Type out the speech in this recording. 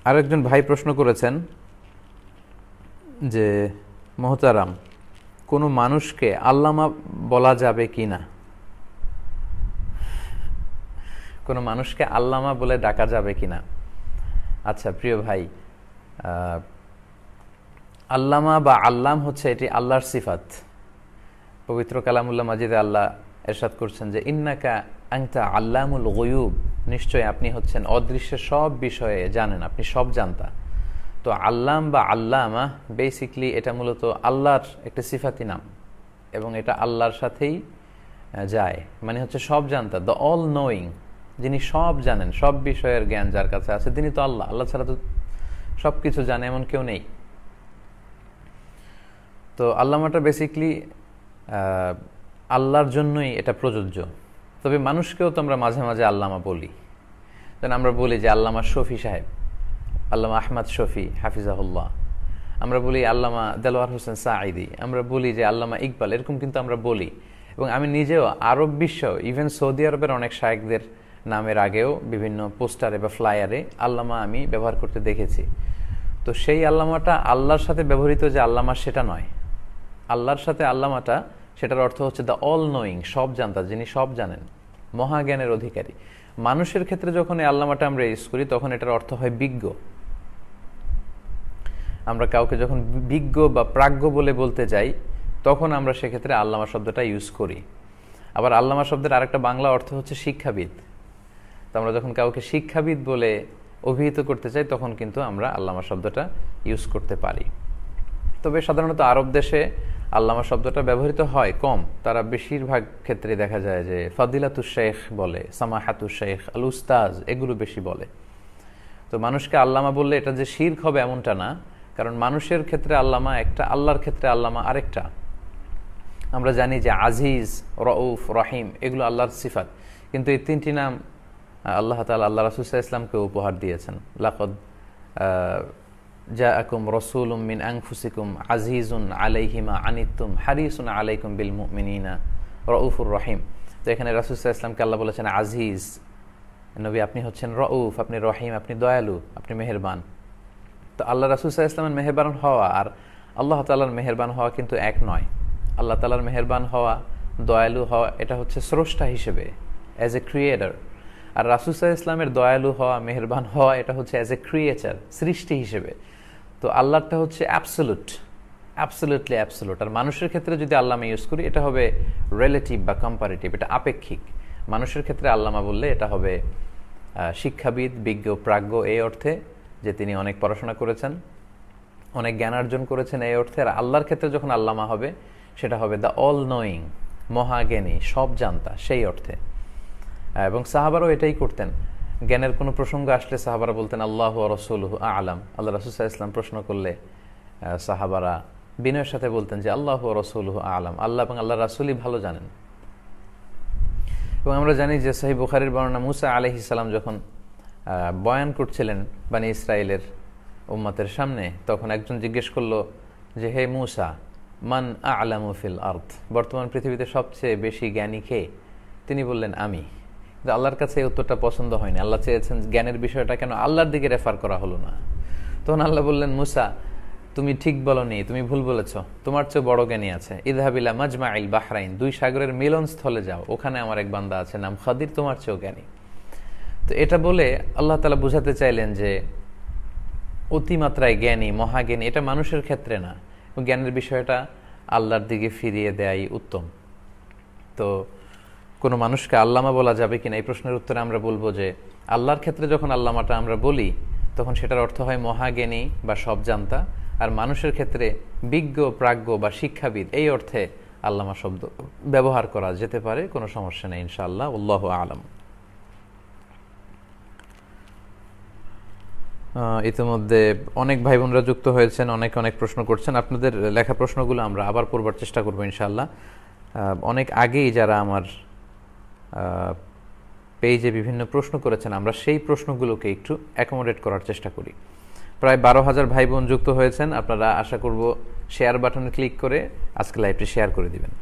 আরেকজন ভাই প্রশ্ন করেছেন যে মোহতারাম, কোনো মানুষকে আল্লামা বলা যাবে কি না, কোনো মানুষকে আল্লামা বলে ডাকা যাবে কি না। আচ্ছা প্রিয় ভাই, আল্লামা বা আল্লাম হচ্ছে এটি আল্লাহর সিফাত। পবিত্র কালামুল্লাহ মাজিদে আল্লাহ এরশাদ করছেন যে ইন্নাকা আনতা আল্লামুল গুয়ুব, নিশ্চয় আপনি হচ্ছেন অদৃশ্যের সব বিষয়ে জানেন, আপনি সব জানতা। তো আল্লাম বা আল্লামা বেসিকলি এটা মূলত আল্লাহর একটা সিফাতি নাম এবং এটা আল্লাহর সাথেই যায়, মানে হচ্ছে সব জানতা, দ্য অল নোয়িং, যিনি সব জানেন, সব বিষয়ের জ্ঞান যার কাছে আছে তিনি তো আল্লাহ। আল্লাহ ছাড়া তো সব কিছু জানে এমন কেউ নেই। তো আল্লামাটা বেসিকলি আল্লাহর জন্যই এটা প্রযোজ্য। তবে মানুষকেও তো আমরা মাঝে মাঝে আল্লামা বলি। যেন আমরা বলি যে আল্লামা শফি সাহেব, আল্লামা আহমদ শফি হাফিজাহুল্লাহ, আমরা বলি আল্লামা দেলোয়ার হোসেন সাঈদি, আমরা বলি যে আল্লামা ইকবাল, এরকম কিন্তু আমরা বলি। এবং আমি নিজেও আরব বিশ্ব, ইভেন সৌদি আরবের অনেক শায়েখদের নামের আগেও বিভিন্ন পোস্টারে বা ফ্লায়ারে আল্লামা আমি ব্যবহার করতে দেখেছি। তো সেই আল্লামাটা আল্লাহর সাথে ব্যবহৃত যে আল্লামা সেটা নয়। আল্লাহর সাথে আল্লামাটা, সেটার অর্থ হচ্ছে দ্য অল নোয়িং, সব জানতা, যিনি সব জানেন, মহাজ্ঞানের অধিকারী। মানুষের ক্ষেত্রে যখন এই আল্লামাটা আমরা ইউজ করি তখন এটার অর্থ হয় বিজ্ঞ। আমরা কাউকে যখন বিজ্ঞ বা প্রাজ্ঞ বলে বলতে যাই তখন আমরা সেক্ষেত্রে আল্লামা শব্দটা ইউজ করি। আবার আল্লামা শব্দের আরেকটা বাংলা অর্থ হচ্ছে শিক্ষাবিদ। তো আমরা যখন কাউকে শিক্ষাবিদ বলে অভিহিত করতে চাই তখন কিন্তু আমরা আল্লামা শব্দটা ইউজ করতে পারি। তবে সাধারণত আরব দেশে আল্লামা শব্দটা ব্যবহৃত হয় কম। তারা বেশিরভাগ ক্ষেত্রে দেখা যায় যে ফাদিলাতুশ শেখ বলে, সামাহাতুশ শেখ, আল উস্তাজ, এগুলো বেশি বলে। তো মানুষকে আল্লামা বললে এটা যে শিরক হবে এমনটা না, কারণ মানুষের ক্ষেত্রে আল্লামা একটা, আল্লাহর ক্ষেত্রে আল্লামা আরেকটা। আমরা জানি যে আজিজ, রউফ, রহিম এগুলো আল্লাহর সিফাত, কিন্তু এই তিনটি নাম আল্লাহ তাআলা আল্লাহ রাসূল সাল্লাল্লাহু আলাইহি ওয়াসাল্লামকে উপহার দিয়েছেন। লাকাদ জাআকুম রাসূলুম মিন আনফুসিকুম আজিজুন আলাইহি মা আনিতুম হারিসুন আলাইকুম বিল মুমিনিনা রউফুর রহিম। তো এখানে রাসূল সাল্লাল্লাহু আলাইহি ওয়াসাল্লামকে আল্লাহ বলেছেন আজিজ, নবী আপনি হচ্ছেন রউফ, আপনি রহিম, আপনি দয়ালু, আপনি মেহেরবান। তো আল্লাহ রাসূল সাল্লাল্লাহু আলাইহি ওয়াসাল্লামের মেহেরবান হওয়া আর আল্লাহ তাআলার মেহেরবান হওয়া কিন্তু এক নয়। আল্লাহ তাআলার মেহেরবান হওয়া, দয়ালু হওয়া, এটা হচ্ছে স্রষ্টা হিসেবে, অ্যাজ এ ক্রিয়েটর। আর রাসূল সাল্লাল্লাহু আলাইহি ওয়াসাল্লামের দয়ালু হওয়া, মেহেরবান হওয়া, এটা হচ্ছে অ্যাজ এ ক্রিয়েচার, সৃষ্টি হিসেবে। তো আল্লাহটা হচ্ছে অ্যাবসোলুট, অ্যাবসোলুটলি অ্যাবসোলুট। আর মানুষের ক্ষেত্রে যদি আল্লামা ইউজ করি এটা হবে রিলেটিভ বা কম্পারেটিভ, এটা আপেক্ষিক। মানুষের ক্ষেত্রে আল্লামা বললে এটা হবে শিক্ষাবিদ, বিজ্ঞ, প্রাজ্ঞ এই অর্থে, যে তিনি অনেক পড়াশোনা করেছেন, অনেক জ্ঞান অর্জন করেছেন এই অর্থে। আর আল্লাহর ক্ষেত্রে যখন আল্লামা হবে সেটা হবে দ্য অল নোয়িং, মহাজ্ঞানী, সব জানতা, সেই অর্থে। এবং সাহাবারাও এটাই করতেন। জ্ঞানের কোনো প্রসঙ্গ আসলে সাহাবারা বলতেন আল্লাহু ওয়া রাসূলুহু আ'লাম। আল্লাহ রাসূল সাল্লাল্লাহু আলাইহি ওয়াসাল্লাম প্রশ্ন করলে সাহাবারা বিনয়ের সাথে বলতেন যে আল্লাহু ওয়া রাসূলুহু আ'লাম, আল্লাহ এবং আল্লাহর রাসূলই ভালো জানেন। এবং আমরা জানি যে সহিহ বুখারীর বর্ণনা, মুসা আলাইহিস সালাম যখন বয়ান করছিলেন বনি ইসরাইলের উম্মতের সামনে, তখন একজন জিজ্ঞেস করলো যে হে মুসা, মান আ'লামু ফিল আরদ, বর্তমান পৃথিবীতে সবচেয়ে বেশি জ্ঞানী কে? তিনি বললেন আমি। কিন্তু আল্লাহর কাছে এই উত্তরটা পছন্দ হয়নি। আল্লাহ চেয়েছেন জ্ঞানের বিষয়টা কেন আল্লাহর দিকে রেফার করা হলো না। তখন আল্লাহ বললেন, মুসা তুমি ঠিক বলনি, তুমি ভুল বলেছ, তোমার চেয়ে বড় জ্ঞানী আছে। ইযহাব ইলা মাজমাইল বাহরাইন, দুই সাগরের মিলনস্থলে যাও, ওখানে আমার এক বান্দা আছে নাম খাদির, তোমার চেয়েও জ্ঞানী। তো এটা বলে আল্লাহ তাআলা বোঝাতে চাইলেন যে অতিমাত্রায় জ্ঞানী, মহাজ্ঞানী এটা মানুষের ক্ষেত্রে না, জ্ঞানের বিষয়টা আল্লাহর দিকে ফিরিয়ে দেয়াই উত্তম। তো কোনো মানুষকে আল্লামা বলা যাবে কিনা এই প্রশ্নের উত্তরে আমরা বলবো যে আল্লাহর ক্ষেত্রে যখন আল্লামাটা আমরা বলি তখন সেটার অর্থ হয় মহাজ্ঞানী বা সব জানতা। আর মানুষের ক্ষেত্রে বিজ্ঞ, প্রাজ্ঞ বা শিক্ষাবিদ এই অর্থে আল্লামা শব্দ ব্যবহার করা যেতে পারে, কোনো সমস্যা নেই ইনশাআল্লাহ। আল্লাহু আ'লাম। ইতিমধ্যে অনেক ভাই বোনরা যুক্ত হয়েছেন, অনেক অনেক প্রশ্ন করছেন। আপনাদের লেখা প্রশ্নগুলো আমরা আবার পড়বার চেষ্টা করবো ইনশাআল্লাহ। অনেক আগেই যারা আমার পেজে বিভিন্ন প্রশ্ন করেছেন আমরা সেই প্রশ্নগুলোকে একটু অ্যাকোমোডেট করার চেষ্টা করি। প্রায় 12,000 ভাই বোন যুক্ত হয়েছেন। আপনারা আশা করব শেয়ার বাটনে ক্লিক করে আজকে লাইভটি শেয়ার করে দিবেন।